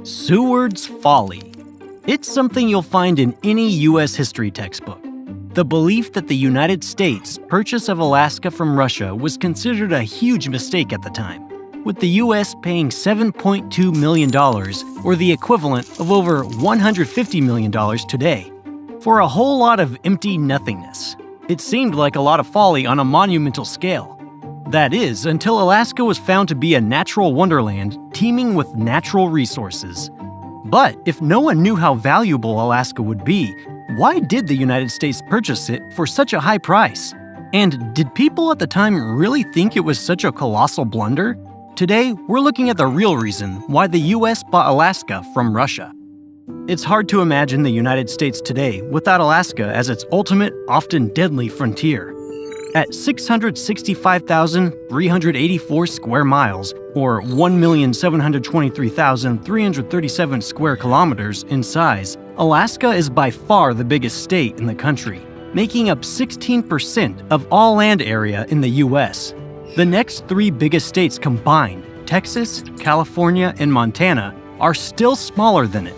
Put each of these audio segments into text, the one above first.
Seward's Folly. It's something you'll find in any U.S. history textbook. The belief that the United States' purchase of Alaska from Russia was considered a huge mistake at the time, with the U.S. paying $7.2 million, or the equivalent of over $150 million today, for a whole lot of empty nothingness. It seemed like a lot of folly on a monumental scale. That is, until Alaska was found to be a natural wonderland teeming with natural resources. But if no one knew how valuable Alaska would be, why did the United States purchase it for such a high price? And did people at the time really think it was such a colossal blunder? Today, we're looking at the real reason why the US bought Alaska from Russia. It's hard to imagine the United States today without Alaska as its ultimate, often deadly frontier. At 665,384 square miles, or 1,723,337 square kilometers in size, Alaska is by far the biggest state in the country, making up 16% of all land area in the U.S. The next three biggest states combined, Texas, California, and Montana, are still smaller than it.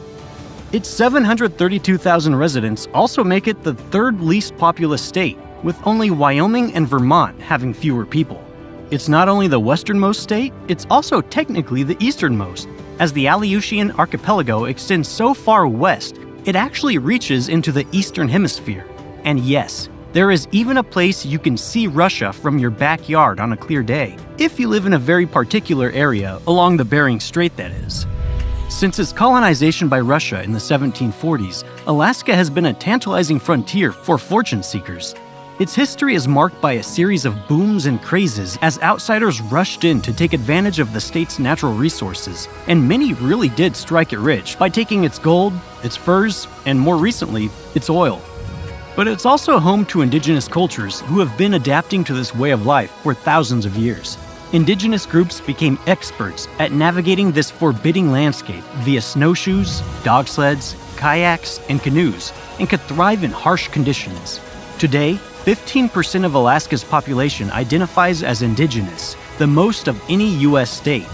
Its 732,000 residents also make it the third least populous state, with only Wyoming and Vermont having fewer people. It's not only the westernmost state, it's also technically the easternmost, as the Aleutian Archipelago extends so far west, it actually reaches into the eastern hemisphere. And yes, there is even a place you can see Russia from your backyard on a clear day, if you live in a very particular area along the Bering Strait, that is. Since its colonization by Russia in the 1740s, Alaska has been a tantalizing frontier for fortune seekers. Its history is marked by a series of booms and crazes as outsiders rushed in to take advantage of the state's natural resources, and many really did strike it rich by taking its gold, its furs, and more recently, its oil. But it's also home to indigenous cultures who have been adapting to this way of life for thousands of years. Indigenous groups became experts at navigating this forbidding landscape via snowshoes, dog sleds, kayaks, and canoes, and could thrive in harsh conditions. Today, 15% of Alaska's population identifies as indigenous, the most of any U.S. state.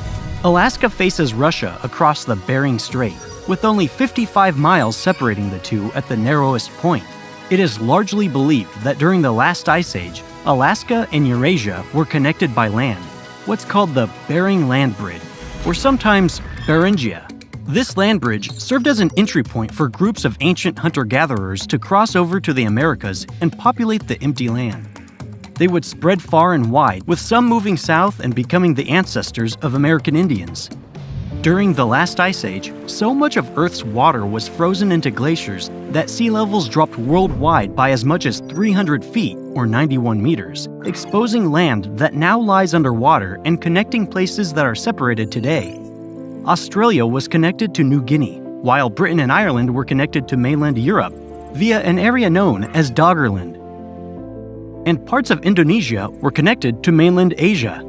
Alaska faces Russia across the Bering Strait, with only 55 miles separating the two at the narrowest point. It is largely believed that during the last ice age, Alaska and Eurasia were connected by land, what's called the Bering Land Bridge, or sometimes Beringia. This land bridge served as an entry point for groups of ancient hunter-gatherers to cross over to the Americas and populate the empty land. They would spread far and wide, with some moving south and becoming the ancestors of American Indians. During the last ice age, so much of Earth's water was frozen into glaciers that sea levels dropped worldwide by as much as 300 feet, or 91 meters, exposing land that now lies underwater and connecting places that are separated today. Australia was connected to New Guinea, while Britain and Ireland were connected to mainland Europe via an area known as Doggerland. And parts of Indonesia were connected to mainland Asia.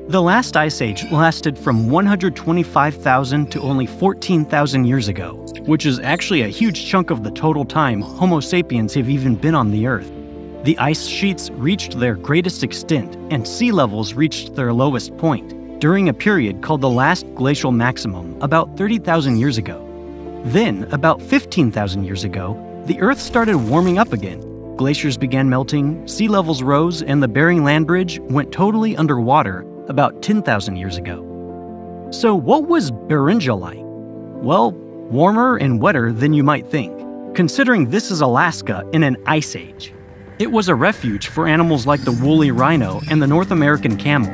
The last ice age lasted from 125,000 to only 14,000 years ago, which is actually a huge chunk of the total time Homo sapiens have even been on the Earth. The ice sheets reached their greatest extent, and sea levels reached their lowest point during a period called the last glacial maximum about 30,000 years ago. Then, about 15,000 years ago, the Earth started warming up again. Glaciers began melting, sea levels rose, and the Bering Land Bridge went totally underwater about 10,000 years ago. So what was Beringia like? Well, warmer and wetter than you might think, considering this is Alaska in an ice age. It was a refuge for animals like the woolly rhino and the North American camel.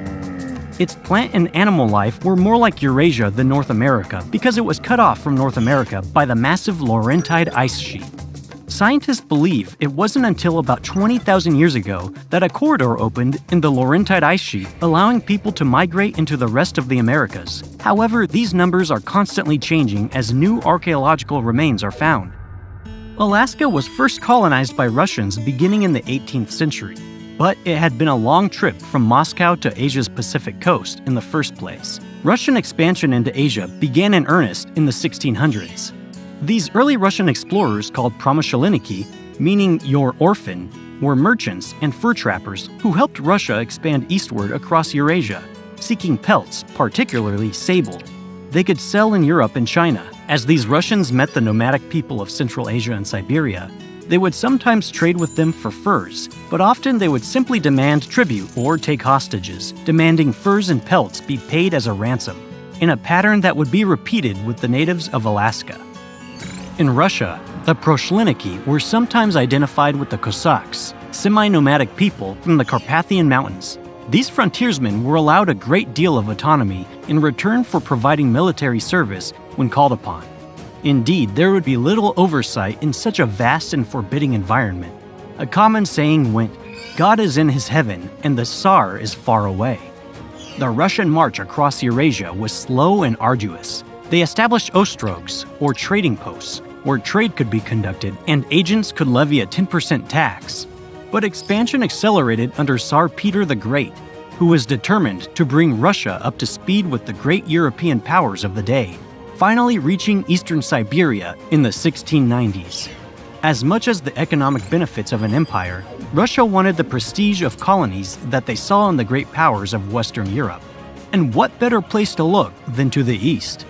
Its plant and animal life were more like Eurasia than North America because it was cut off from North America by the massive Laurentide ice sheet. Scientists believe it wasn't until about 20,000 years ago that a corridor opened in the Laurentide ice sheet, allowing people to migrate into the rest of the Americas. However, these numbers are constantly changing as new archaeological remains are found. Alaska was first colonized by Russians beginning in the 18th century. But it had been a long trip from Moscow to Asia's Pacific coast in the first place. Russian expansion into Asia began in earnest in the 1600s. These early Russian explorers, called Promyshelniki, meaning your orphan, were merchants and fur trappers who helped Russia expand eastward across Eurasia, seeking pelts, particularly sable. they could sell in Europe and China. As these Russians met the nomadic people of Central Asia and Siberia, they would sometimes trade with them for furs, but often they would simply demand tribute or take hostages, demanding furs and pelts be paid as a ransom, in a pattern that would be repeated with the natives of Alaska. In Russia, the Proshlyniki were sometimes identified with the Cossacks, semi-nomadic people from the Carpathian Mountains. These frontiersmen were allowed a great deal of autonomy in return for providing military service when called upon. Indeed, there would be little oversight in such a vast and forbidding environment. A common saying went, "God is in his heaven and the Tsar is far away." The Russian march across Eurasia was slow and arduous. They established ostrogs, or trading posts, where trade could be conducted and agents could levy a 10% tax. But expansion accelerated under Tsar Peter the Great, who was determined to bring Russia up to speed with the great European powers of the day, finally reaching eastern Siberia in the 1690s. As much as the economic benefits of an empire, Russia wanted the prestige of colonies that they saw in the great powers of Western Europe. And what better place to look than to the east?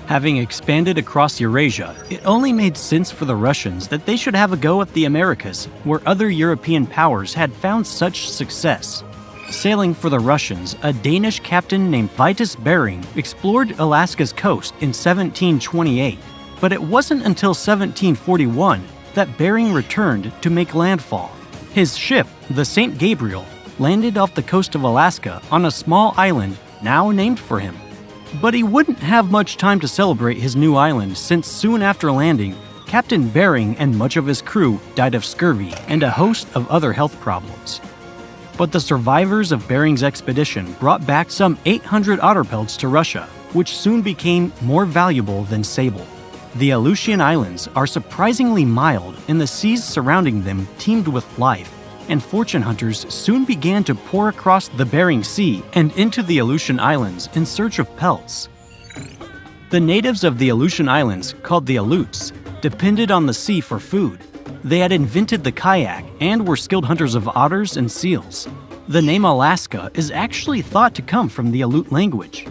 Having expanded across Eurasia, it only made sense for the Russians that they should have a go at the Americas, where other European powers had found such success. Sailing for the Russians, a Danish captain named Vitus Bering explored Alaska's coast in 1728, but it wasn't until 1741 that Bering returned to make landfall. His ship, the St. Gabriel, landed off the coast of Alaska on a small island now named for him. But he wouldn't have much time to celebrate his new island, since soon after landing, Captain Bering and much of his crew died of scurvy and a host of other health problems. But the survivors of Bering's expedition brought back some 800 otter pelts to Russia, which soon became more valuable than sable. The Aleutian Islands are surprisingly mild, and the seas surrounding them teemed with life, and fortune hunters soon began to pour across the Bering Sea and into the Aleutian Islands in search of pelts. The natives of the Aleutian Islands, called the Aleuts, depended on the sea for food. They had invented the kayak and were skilled hunters of otters and seals. The name Alaska is actually thought to come from the Aleut language.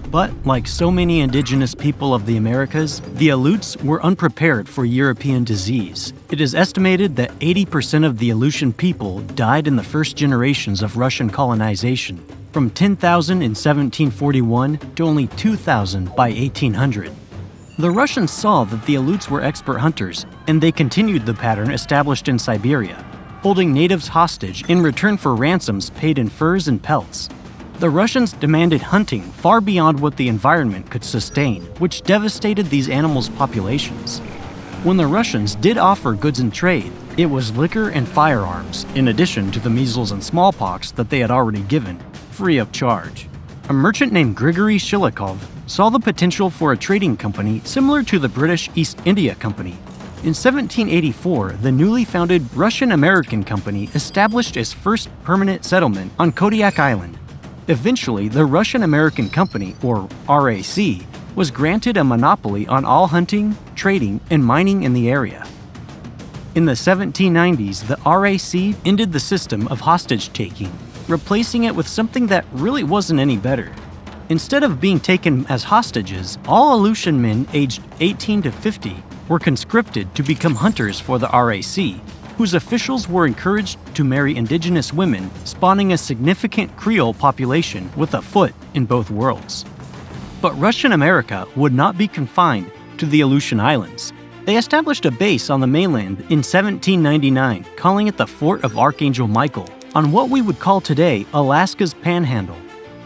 But, like so many indigenous people of the Americas, the Aleuts were unprepared for European disease. It is estimated that 80% of the Aleutian people died in the first generations of Russian colonization, from 10,000 in 1741 to only 2,000 by 1800. The Russians saw that the Aleuts were expert hunters, and they continued the pattern established in Siberia, holding natives hostage in return for ransoms paid in furs and pelts. The Russians demanded hunting far beyond what the environment could sustain, which devastated these animals' populations. When the Russians did offer goods in trade, it was liquor and firearms, in addition to the measles and smallpox that they had already given, free of charge. A merchant named Grigory Shilikov saw the potential for a trading company similar to the British East India Company. In 1784, the newly founded Russian-American Company established its first permanent settlement on Kodiak Island. Eventually, the Russian-American Company, or RAC, was granted a monopoly on all hunting, trading, and mining in the area. In the 1790s, the RAC ended the system of hostage-taking, replacing it with something that really wasn't any better. Instead of being taken as hostages, all Aleutian men aged 18 to 50 were conscripted to become hunters for the RAC, whose officials were encouraged to marry indigenous women, spawning a significant Creole population with a foot in both worlds. But Russian America would not be confined to the Aleutian Islands. They established a base on the mainland in 1799, calling it the Fort of Archangel Michael, on what we would call today Alaska's Panhandle.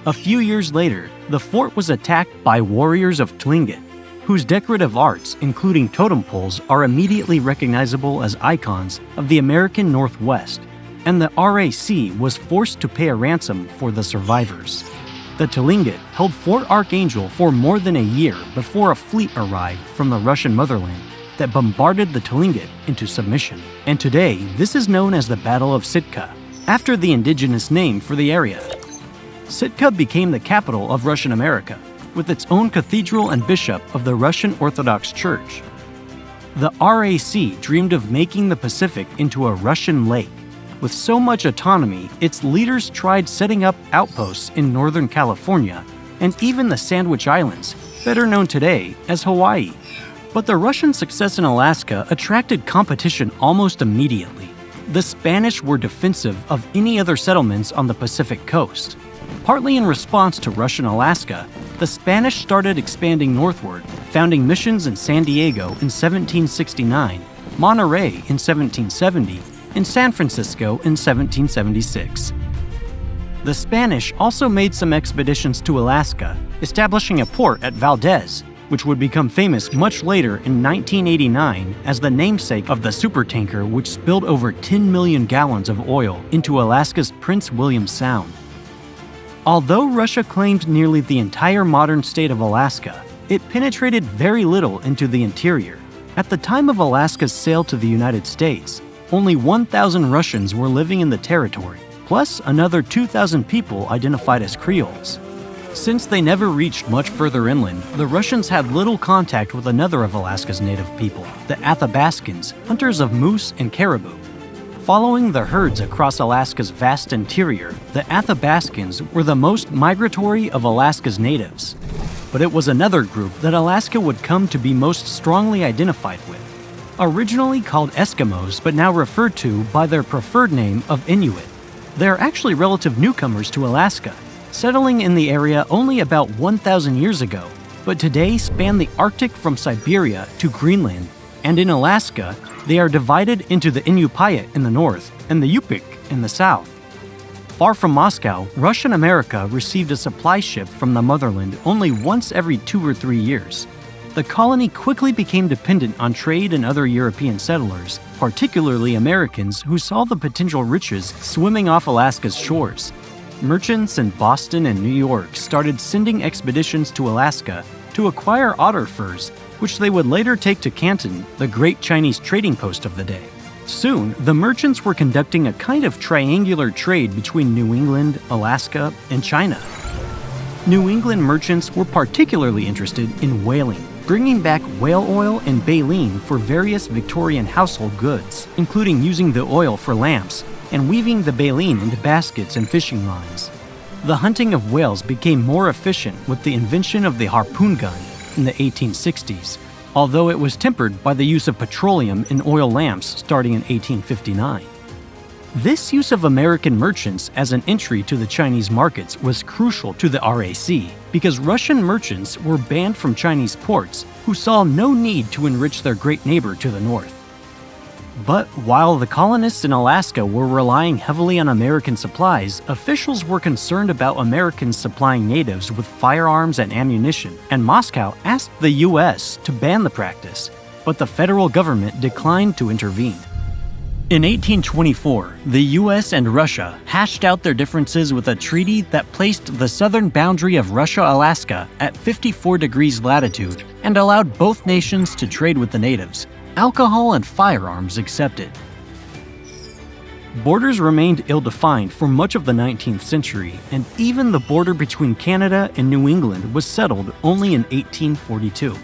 A few years later, the fort was attacked by warriors of Tlingit, whose decorative arts, including totem poles, are immediately recognizable as icons of the American Northwest, and the RAC was forced to pay a ransom for the survivors. The Tlingit held Fort Archangel for more than a year before a fleet arrived from the Russian motherland that bombarded the Tlingit into submission, and today this is known as the Battle of Sitka, after the indigenous name for the area. Sitka became the capital of Russian America, with its own cathedral and bishop of the Russian Orthodox Church. The RAC dreamed of making the Pacific into a Russian lake. With so much autonomy, its leaders tried setting up outposts in Northern California and even the Sandwich Islands, better known today as Hawaii. But the Russian success in Alaska attracted competition almost immediately. The Spanish were defensive of any other settlements on the Pacific coast. Partly in response to Russian Alaska, the Spanish started expanding northward, founding missions in San Diego in 1769, Monterey in 1770, and San Francisco in 1776. The Spanish also made some expeditions to Alaska, establishing a port at Valdez, which would become famous much later in 1989 as the namesake of the supertanker which spilled over 10 million gallons of oil into Alaska's Prince William Sound. Although Russia claimed nearly the entire modern state of Alaska, it penetrated very little into the interior. At the time of Alaska's sale to the United States, only 1,000 Russians were living in the territory, plus another 2,000 people identified as Creoles. Since they never reached much further inland, the Russians had little contact with another of Alaska's native people, the Athabascans, hunters of moose and caribou. Following the herds across Alaska's vast interior, the Athabascans were the most migratory of Alaska's natives. But it was another group that Alaska would come to be most strongly identified with. Originally called Eskimos but now referred to by their preferred name of Inuit, they are actually relative newcomers to Alaska, settling in the area only about 1,000 years ago, but today span the Arctic from Siberia to Greenland, and in Alaska, they are divided into the Inupiat in the north and the Yupik in the south. Far from Moscow, Russian America received a supply ship from the motherland only once every 2 or 3 years. The colony quickly became dependent on trade and other European settlers, particularly Americans who saw the potential riches swimming off Alaska's shores. Merchants in Boston and New York started sending expeditions to Alaska to acquire otter furs, which they would later take to Canton, the great Chinese trading post of the day. Soon, the merchants were conducting a kind of triangular trade between New England, Alaska, and China. New England merchants were particularly interested in whaling, bringing back whale oil and baleen for various Victorian household goods, including using the oil for lamps and weaving the baleen into baskets and fishing lines. The hunting of whales became more efficient with the invention of the harpoon gun in the 1860s, although it was tempered by the use of petroleum in oil lamps starting in 1859. This use of American merchants as an entry to the Chinese markets was crucial to the RAC because Russian merchants were banned from Chinese ports who saw no need to enrich their great neighbor to the north. But while the colonists in Alaska were relying heavily on American supplies, officials were concerned about Americans supplying natives with firearms and ammunition, and Moscow asked the U.S. to ban the practice, but the federal government declined to intervene. In 1824, the U.S. and Russia hashed out their differences with a treaty that placed the southern boundary of Russia-Alaska at 54 degrees latitude and allowed both nations to trade with the natives, alcohol and firearms accepted. Borders remained ill-defined for much of the 19th century, and even the border between Canada and New England was settled only in 1842.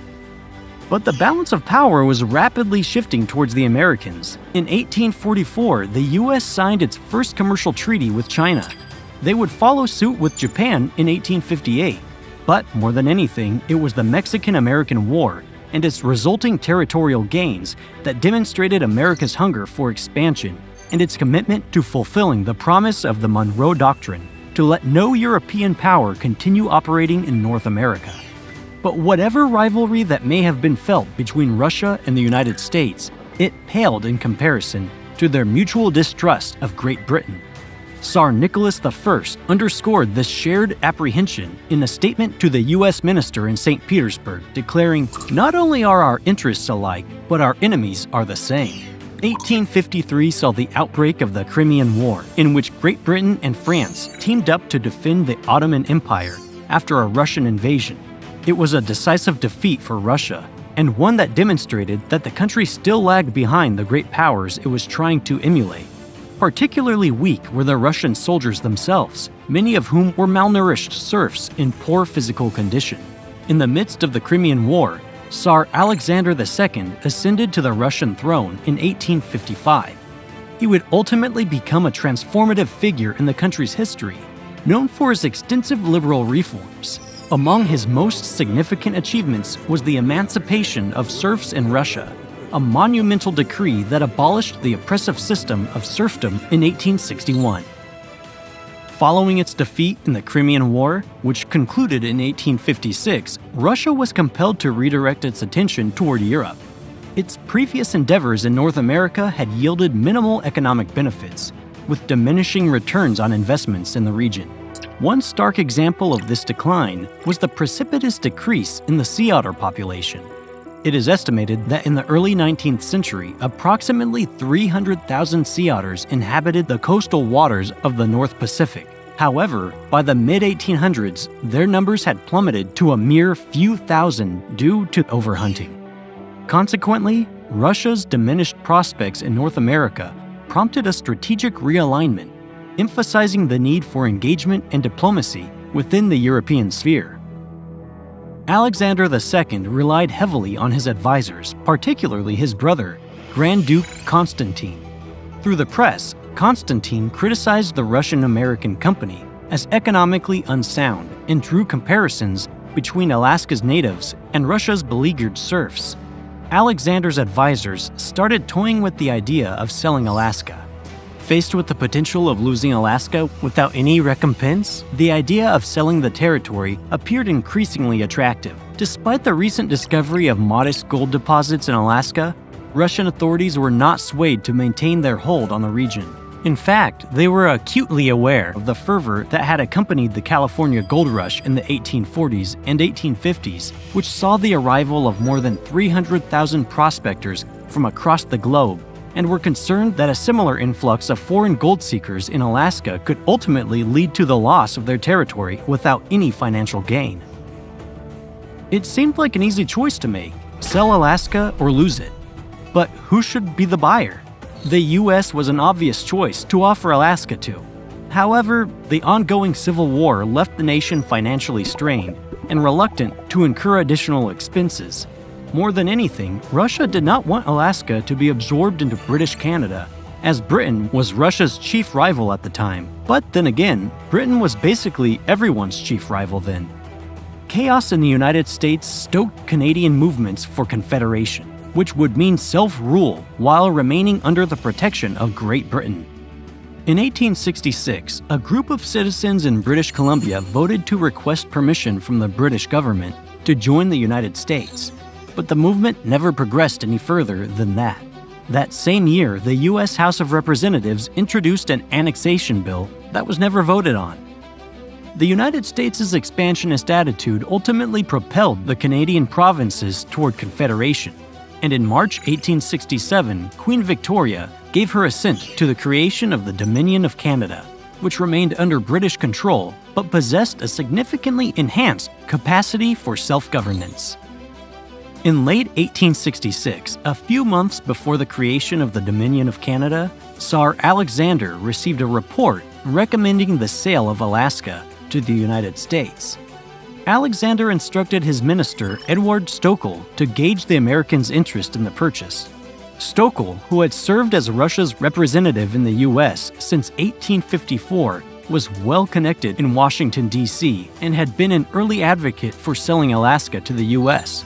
But the balance of power was rapidly shifting towards the Americans. In 1844, the U.S. signed its first commercial treaty with China. They would follow suit with Japan in 1858. But more than anything, it was the Mexican-American War and its resulting territorial gains that demonstrated America's hunger for expansion and its commitment to fulfilling the promise of the Monroe Doctrine to let no European power continue operating in North America. But whatever rivalry that may have been felt between Russia and the United States, it paled in comparison to their mutual distrust of Great Britain. Tsar Nicholas I underscored this shared apprehension in a statement to the U.S. minister in St. Petersburg, declaring, "Not only are our interests alike, but our enemies are the same." 1853 saw the outbreak of the Crimean War, in which Great Britain and France teamed up to defend the Ottoman Empire after a Russian invasion. It was a decisive defeat for Russia, and one that demonstrated that the country still lagged behind the great powers it was trying to emulate. Particularly weak were the Russian soldiers themselves, many of whom were malnourished serfs in poor physical condition. In the midst of the Crimean War, Tsar Alexander II ascended to the Russian throne in 1855. He would ultimately become a transformative figure in the country's history, known for his extensive liberal reforms. Among his most significant achievements was the emancipation of serfs in Russia, a monumental decree that abolished the oppressive system of serfdom in 1861. Following its defeat in the Crimean War, which concluded in 1856, Russia was compelled to redirect its attention toward Europe. Its previous endeavors in North America had yielded minimal economic benefits, with diminishing returns on investments in the region. One stark example of this decline was the precipitous decrease in the sea otter population. It is estimated that in the early 19th century, approximately 300,000 sea otters inhabited the coastal waters of the North Pacific. However, by the mid-1800s, their numbers had plummeted to a mere few thousand due to overhunting. Consequently, Russia's diminished prospects in North America prompted a strategic realignment, emphasizing the need for engagement and diplomacy within the European sphere. Alexander II relied heavily on his advisors, particularly his brother, Grand Duke Constantine. Through the press, Constantine criticized the Russian-American company as economically unsound and drew comparisons between Alaska's natives and Russia's beleaguered serfs. Alexander's advisors started toying with the idea of selling Alaska. Faced with the potential of losing Alaska without any recompense, the idea of selling the territory appeared increasingly attractive. Despite the recent discovery of modest gold deposits in Alaska, Russian authorities were not swayed to maintain their hold on the region. In fact, they were acutely aware of the fervor that had accompanied the California gold rush in the 1840s and 1850s, which saw the arrival of more than 300,000 prospectors from across the globe, and were concerned that a similar influx of foreign gold seekers in Alaska could ultimately lead to the loss of their territory without any financial gain. It seemed like an easy choice to make: sell Alaska or lose it. But who should be the buyer? The U.S. was an obvious choice to offer Alaska to. However, the ongoing civil war left the nation financially strained and reluctant to incur additional expenses. More than anything, Russia did not want Alaska to be absorbed into British Canada, as Britain was Russia's chief rival at the time. But then again, Britain was basically everyone's chief rival then. Chaos in the United States stoked Canadian movements for confederation, which would mean self-rule while remaining under the protection of Great Britain. In 1866, a group of citizens in British Columbia voted to request permission from the British government to join the United States. But the movement never progressed any further than that. That same year, the U.S. House of Representatives introduced an annexation bill that was never voted on. The United States' expansionist attitude ultimately propelled the Canadian provinces toward confederation, and in March 1867, Queen Victoria gave her assent to the creation of the Dominion of Canada, which remained under British control but possessed a significantly enhanced capacity for self-governance. In late 1866, a few months before the creation of the Dominion of Canada, Tsar Alexander received a report recommending the sale of Alaska to the United States. Alexander instructed his minister, Edward Stokel, to gauge the Americans' interest in the purchase. Stokel, who had served as Russia's representative in the U.S. since 1854, was well connected in Washington, D.C., and had been an early advocate for selling Alaska to the U.S.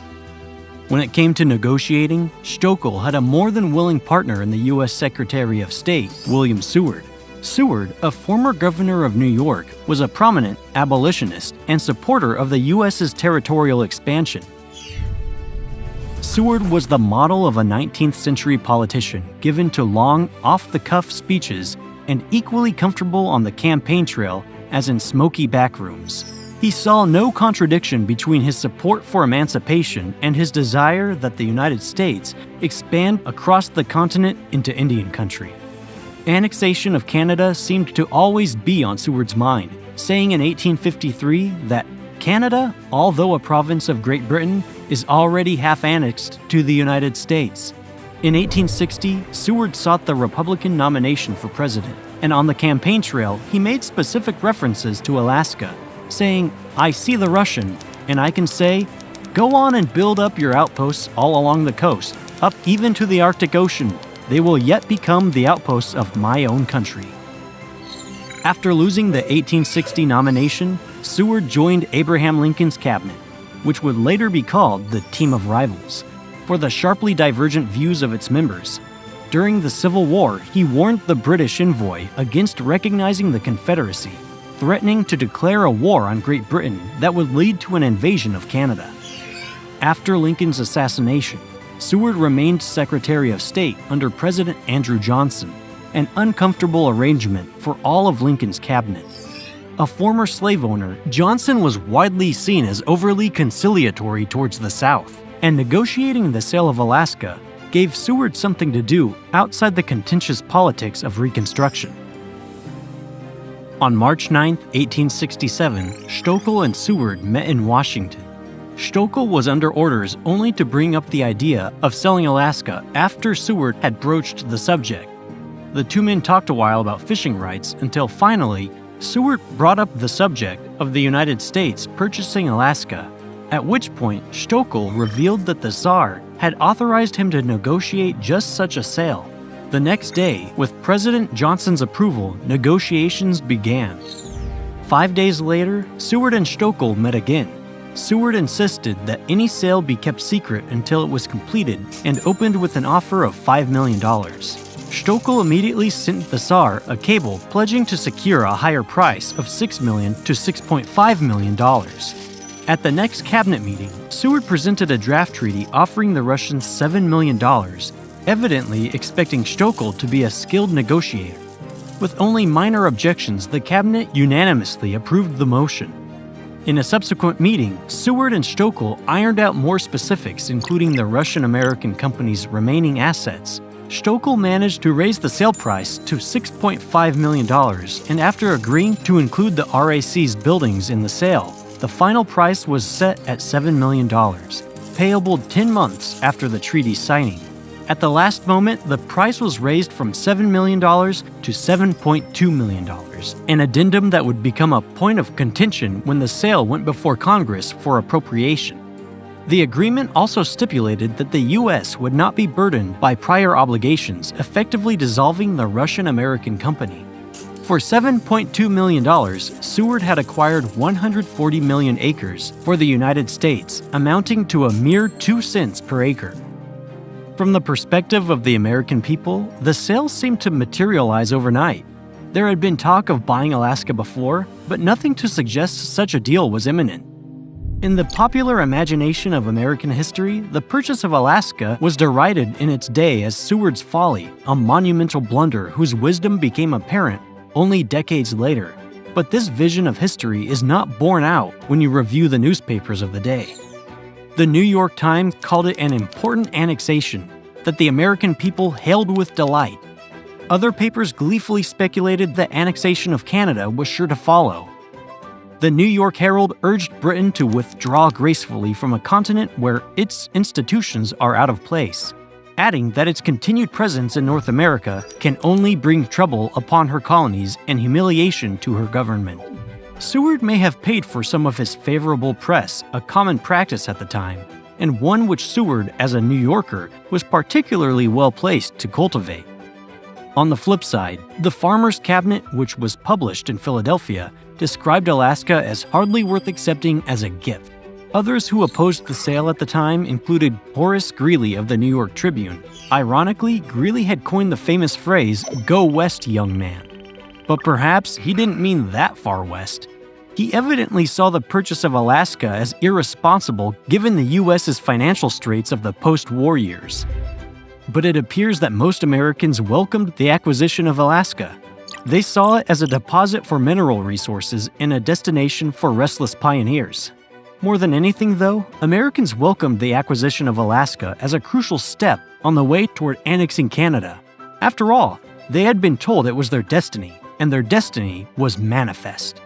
When it came to negotiating, Stokel had a more than willing partner in the U.S. Secretary of State, William Seward. Seward, a former governor of New York, was a prominent abolitionist and supporter of the U.S.'s territorial expansion. Seward was the model of a 19th century politician given to long, off-the-cuff speeches and equally comfortable on the campaign trail as in smoky backrooms. He saw no contradiction between his support for emancipation and his desire that the United States expand across the continent into Indian country. Annexation of Canada seemed to always be on Seward's mind, saying in 1853 that Canada, although a province of Great Britain, is already half annexed to the United States. In 1860, Seward sought the Republican nomination for president, and on the campaign trail, he made specific references to Alaska, saying, "I see the Russian, and I can say, go on and build up your outposts all along the coast, up even to the Arctic Ocean. They will yet become the outposts of my own country." After losing the 1860 nomination, Seward joined Abraham Lincoln's cabinet, which would later be called the Team of Rivals, for the sharply divergent views of its members. During the Civil War, he warned the British envoy against recognizing the Confederacy, threatening to declare a war on Great Britain that would lead to an invasion of Canada. After Lincoln's assassination, Seward remained Secretary of State under President Andrew Johnson, an uncomfortable arrangement for all of Lincoln's cabinet. A former slave owner, Johnson was widely seen as overly conciliatory towards the South, and negotiating the sale of Alaska gave Seward something to do outside the contentious politics of Reconstruction. On March 9, 1867, Stoeckel and Seward met in Washington. Stoeckel was under orders only to bring up the idea of selling Alaska after Seward had broached the subject. The two men talked a while about fishing rights until finally, Seward brought up the subject of the United States purchasing Alaska, at which point Stoeckel revealed that the Tsar had authorized him to negotiate just such a sale. The next day, with President Johnson's approval, negotiations began. 5 days later, Seward and Stoeckel met again. Seward insisted that any sale be kept secret until it was completed and opened with an offer of $5 million. Stoeckel immediately sent the Tsar a cable pledging to secure a higher price of $6 million to $6.5 million. At the next cabinet meeting, Seward presented a draft treaty offering the Russians $7 million, evidently expecting Stoeckel to be a skilled negotiator. With only minor objections, the cabinet unanimously approved the motion. In a subsequent meeting, Seward and Stoeckel ironed out more specifics, including the Russian-American company's remaining assets. Stoeckel managed to raise the sale price to $6.5 million, and after agreeing to include the RAC's buildings in the sale, the final price was set at $7 million, payable 10 months after the treaty signing. At the last moment, the price was raised from $7 million to $7.2 million, an addendum that would become a point of contention when the sale went before Congress for appropriation. The agreement also stipulated that the U.S. would not be burdened by prior obligations, effectively dissolving the Russian-American company. For $7.2 million, Seward had acquired 140 million acres for the United States, amounting to a mere 2 cents per acre. From the perspective of the American people, the sale seemed to materialize overnight. There had been talk of buying Alaska before, but nothing to suggest such a deal was imminent. In the popular imagination of American history, the purchase of Alaska was derided in its day as Seward's folly, a monumental blunder whose wisdom became apparent only decades later. But this vision of history is not borne out when you review the newspapers of the day. The New York Times called it an important annexation that the American people hailed with delight. Other papers gleefully speculated that annexation of Canada was sure to follow. The New York Herald urged Britain to withdraw gracefully from a continent where its institutions are out of place, adding that its continued presence in North America can only bring trouble upon her colonies and humiliation to her government. Seward may have paid for some of his favorable press, a common practice at the time, and one which Seward, as a New Yorker, was particularly well placed to cultivate. On the flip side, the Farmer's Cabinet, which was published in Philadelphia, described Alaska as hardly worth accepting as a gift. Others who opposed the sale at the time included Horace Greeley of the New York Tribune. Ironically, Greeley had coined the famous phrase, "Go west, young man." But perhaps he didn't mean that far west. He evidently saw the purchase of Alaska as irresponsible given the U.S.'s financial straits of the post-war years. But it appears that most Americans welcomed the acquisition of Alaska. They saw it as a deposit for mineral resources and a destination for restless pioneers. More than anything, though, Americans welcomed the acquisition of Alaska as a crucial step on the way toward annexing Canada. After all, they had been told it was their destiny, and their destiny was manifest.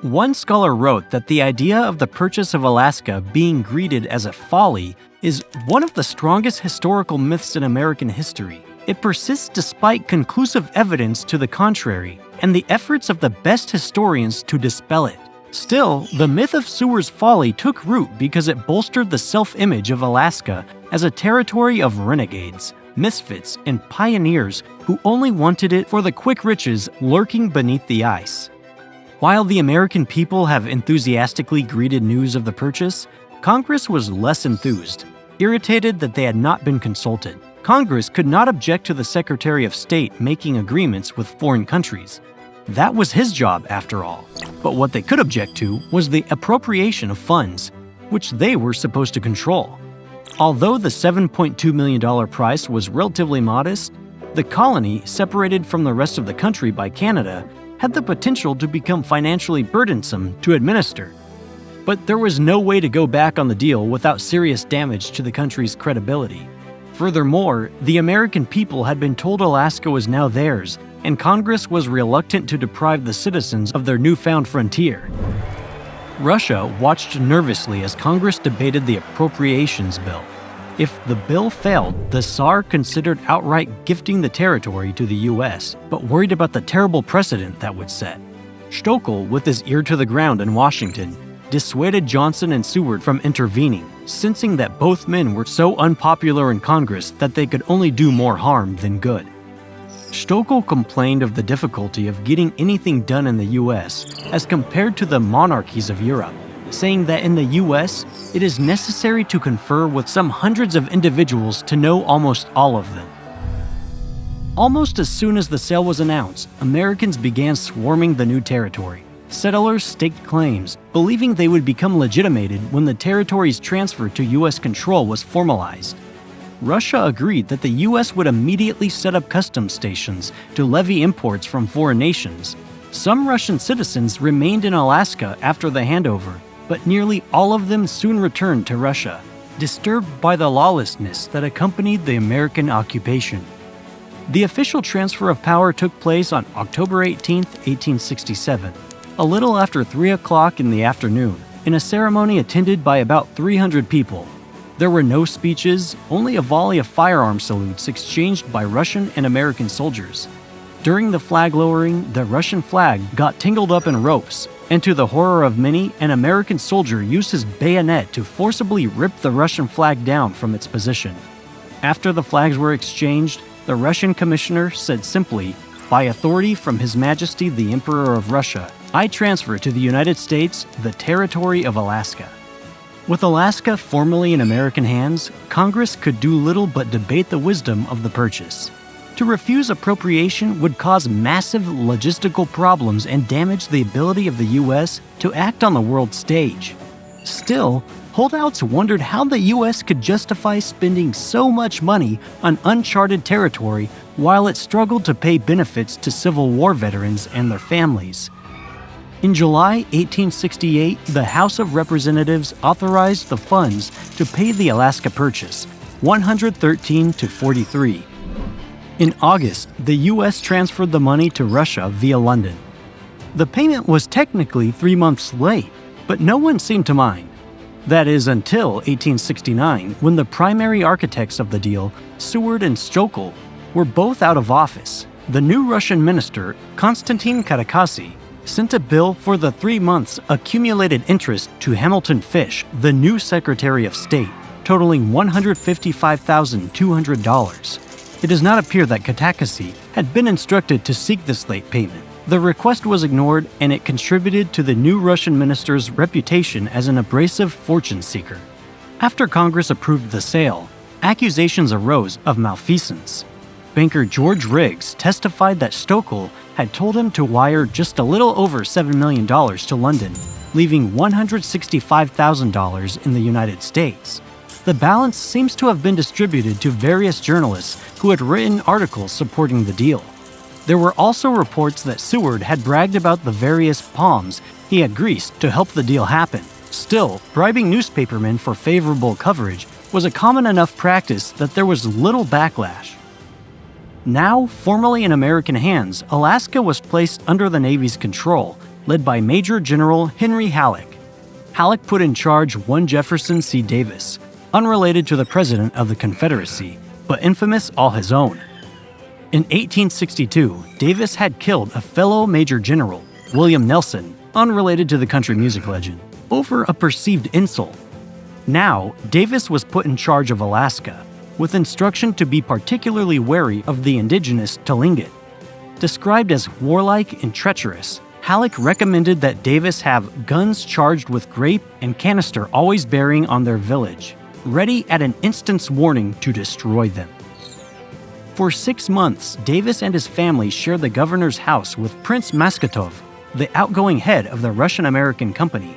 One scholar wrote that the idea of the purchase of Alaska being greeted as a folly is one of the strongest historical myths in American history. It persists despite conclusive evidence to the contrary and the efforts of the best historians to dispel it. Still, the myth of Seward's folly took root because it bolstered the self-image of Alaska as a territory of renegades, misfits, and pioneers who only wanted it for the quick riches lurking beneath the ice. While the American people have enthusiastically greeted news of the purchase, Congress was less enthused, irritated that they had not been consulted. Congress could not object to the Secretary of State making agreements with foreign countries. That was his job, after all. But what they could object to was the appropriation of funds, which they were supposed to control. Although the $7.2 million price was relatively modest, the colony, separated from the rest of the country by Canada, had the potential to become financially burdensome to administer. But there was no way to go back on the deal without serious damage to the country's credibility. Furthermore, the American people had been told Alaska was now theirs, and Congress was reluctant to deprive the citizens of their newfound frontier. Russia watched nervously as Congress debated the appropriations bill. If the bill failed, the Tsar considered outright gifting the territory to the U.S., but worried about the terrible precedent that would set. Stoeckel, with his ear to the ground in Washington, dissuaded Johnson and Seward from intervening, sensing that both men were so unpopular in Congress that they could only do more harm than good. Stoeckel complained of the difficulty of getting anything done in the U.S. as compared to the monarchies of Europe, saying that in the U.S., it is necessary to confer with some hundreds of individuals to know almost all of them. Almost as soon as the sale was announced, Americans began swarming the new territory. Settlers staked claims, believing they would become legitimated when the territory's transfer to U.S. control was formalized. Russia agreed that the U.S. would immediately set up customs stations to levy imports from foreign nations. Some Russian citizens remained in Alaska after the handover, but nearly all of them soon returned to Russia, disturbed by the lawlessness that accompanied the American occupation. The official transfer of power took place on October 18, 1867. A little after 3 o'clock in the afternoon, in a ceremony attended by about 300 people. There were no speeches, only a volley of firearm salutes exchanged by Russian and American soldiers. During the flag lowering, the Russian flag got tangled up in ropes, and to the horror of many, an American soldier used his bayonet to forcibly rip the Russian flag down from its position. After the flags were exchanged, the Russian commissioner said simply, "By authority from His Majesty the Emperor of Russia, I transfer to the United States the territory of Alaska." With Alaska formally in American hands, Congress could do little but debate the wisdom of the purchase. To refuse appropriation would cause massive logistical problems and damage the ability of the U.S. to act on the world stage. Still, holdouts wondered how the U.S. could justify spending so much money on uncharted territory while it struggled to pay benefits to Civil War veterans and their families. In July 1868, the House of Representatives authorized the funds to pay the Alaska purchase, 113-43. In August, the U.S. transferred the money to Russia via London. The payment was technically 3 months late, but no one seemed to mind. That is until 1869, when the primary architects of the deal, Seward and Stoeckel, were both out of office. The new Russian minister, Konstantin Karakozy, sent a bill for the 3 months accumulated interest to Hamilton Fish, the new Secretary of State, totaling $155,200. It does not appear that Karakozy had been instructed to seek this late payment. The request was ignored, and it contributed to the new Russian minister's reputation as an abrasive fortune seeker. After Congress approved the sale, accusations arose of malfeasance. Banker George Riggs testified that Stoeckel had told him to wire just a little over $7 million to London, leaving $165,000 in the United States. The balance seems to have been distributed to various journalists who had written articles supporting the deal. There were also reports that Seward had bragged about the various palms he had greased to help the deal happen. Still, bribing newspapermen for favorable coverage was a common enough practice that there was little backlash. Now, formally in American hands, Alaska was placed under the Navy's control, led by Major General Henry Halleck. Halleck put in charge one Jefferson C. Davis, unrelated to the President of the Confederacy, but infamous all his own. In 1862, Davis had killed a fellow Major General, William Nelson, unrelated to the country music legend, over a perceived insult. Now, Davis was put in charge of Alaska. with instruction to be particularly wary of the indigenous Tlingit. Described as warlike and treacherous, Halleck recommended that Davis have guns charged with grape and canister always bearing on their village, ready at an instant's warning to destroy them. For 6 months, Davis and his family shared the governor's house with Prince Maskatov, the outgoing head of the Russian-American company.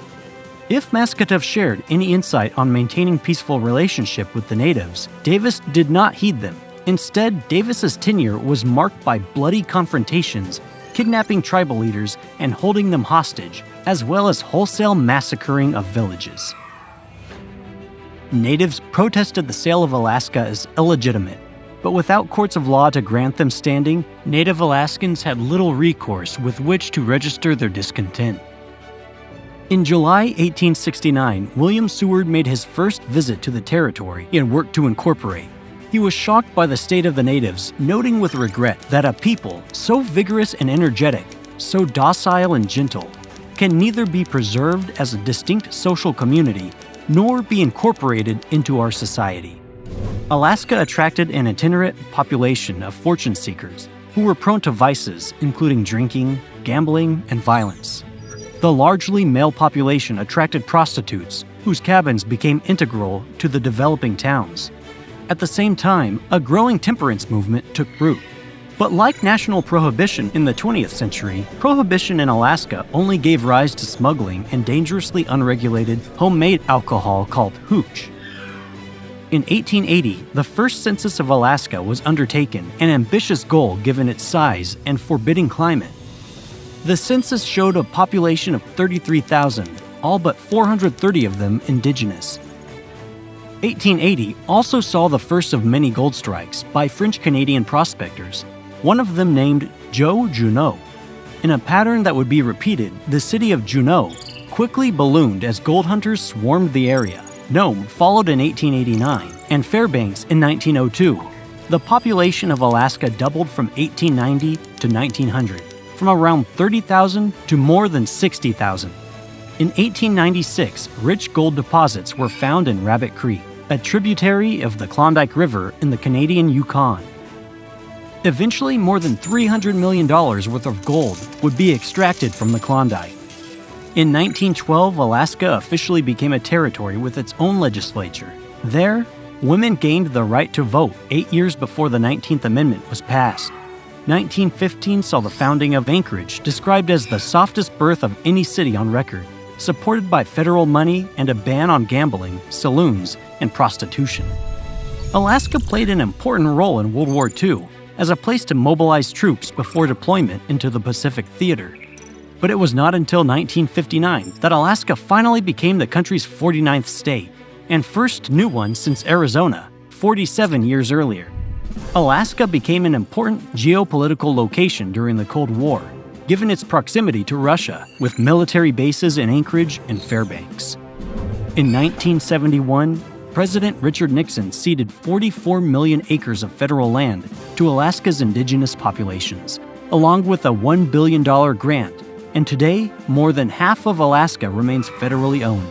If Maskatov shared any insight on maintaining peaceful relationship with the natives, Davis did not heed them. Instead, Davis's tenure was marked by bloody confrontations, kidnapping tribal leaders, and holding them hostage, as well as wholesale massacring of villages. Natives protested the sale of Alaska as illegitimate, but without courts of law to grant them standing, Native Alaskans had little recourse with which to register their discontent. In July 1869, William Seward made his first visit to the territory and worked to incorporate. He was shocked by the state of the natives, noting with regret that a people so vigorous and energetic, so docile and gentle, can neither be preserved as a distinct social community nor be incorporated into our society. Alaska attracted an itinerant population of fortune seekers who were prone to vices, including drinking, gambling, and violence. The largely male population attracted prostitutes, whose cabins became integral to the developing towns. At the same time, a growing temperance movement took root. But like national prohibition in the 20th century, prohibition in Alaska only gave rise to smuggling and dangerously unregulated homemade alcohol called hooch. In 1880, the first census of Alaska was undertaken, an ambitious goal given its size and forbidding climate. The census showed a population of 33,000, all but 430 of them indigenous. 1880 also saw the first of many gold strikes by French-Canadian prospectors, one of them named Joe Junot. In a pattern that would be repeated, the city of Juneau quickly ballooned as gold hunters swarmed the area. Nome followed in 1889, and Fairbanks in 1902. The population of Alaska doubled from 1890 to 1900, from around 30,000 to more than 60,000. In 1896, rich gold deposits were found in Rabbit Creek, a tributary of the Klondike River in the Canadian Yukon. Eventually, more than $300 million worth of gold would be extracted from the Klondike. In 1912, Alaska officially became a territory with its own legislature. There, women gained the right to vote 8 years before the 19th Amendment was passed. 1915 saw the founding of Anchorage, described as the softest birth of any city on record, supported by federal money and a ban on gambling, saloons, and prostitution. Alaska played an important role in World War II as a place to mobilize troops before deployment into the Pacific Theater. But it was not until 1959 that Alaska finally became the country's 49th state, and first new one since Arizona, 47 years earlier. Alaska became an important geopolitical location during the Cold War, given its proximity to Russia, with military bases in Anchorage and Fairbanks. In 1971, President Richard Nixon ceded 44 million acres of federal land to Alaska's indigenous populations, along with a $1 billion grant, and today, more than half of Alaska remains federally owned.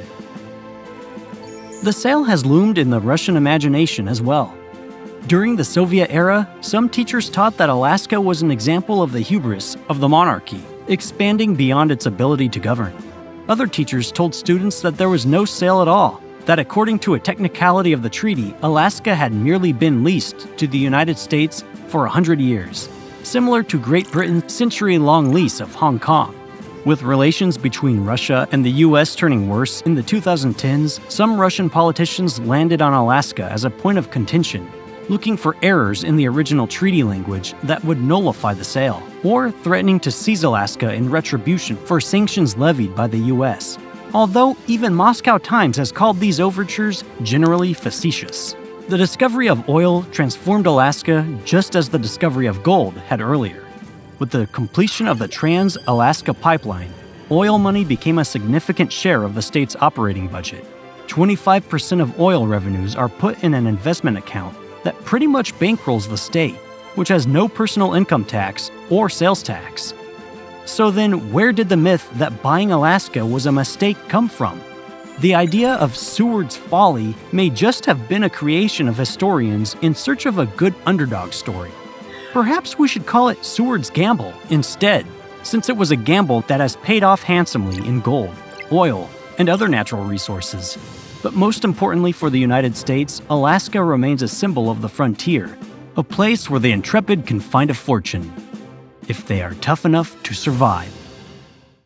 The sale has loomed in the Russian imagination as well. During the Soviet era, some teachers taught that Alaska was an example of the hubris of the monarchy, expanding beyond its ability to govern. Other teachers told students that there was no sale at all, that according to a technicality of the treaty, Alaska had merely been leased to the United States for 100 years, similar to Great Britain's century-long lease of Hong Kong. With relations between Russia and the U.S. turning worse in the 2010s, some Russian politicians landed on Alaska as a point of contention, looking for errors in the original treaty language that would nullify the sale, or threatening to seize Alaska in retribution for sanctions levied by the U.S. Although even Moscow Times has called these overtures generally facetious. The discovery of oil transformed Alaska just as the discovery of gold had earlier. With the completion of the Trans-Alaska Pipeline, oil money became a significant share of the state's operating budget. 25% of oil revenues are put in an investment account that pretty much bankrolls the state, which has no personal income tax or sales tax. So then, where did the myth that buying Alaska was a mistake come from? The idea of Seward's Folly may just have been a creation of historians in search of a good underdog story. Perhaps we should call it Seward's Gamble instead, since it was a gamble that has paid off handsomely in gold, oil, and other natural resources. But most importantly for the United States, Alaska remains a symbol of the frontier, a place where the intrepid can find a fortune, if they are tough enough to survive.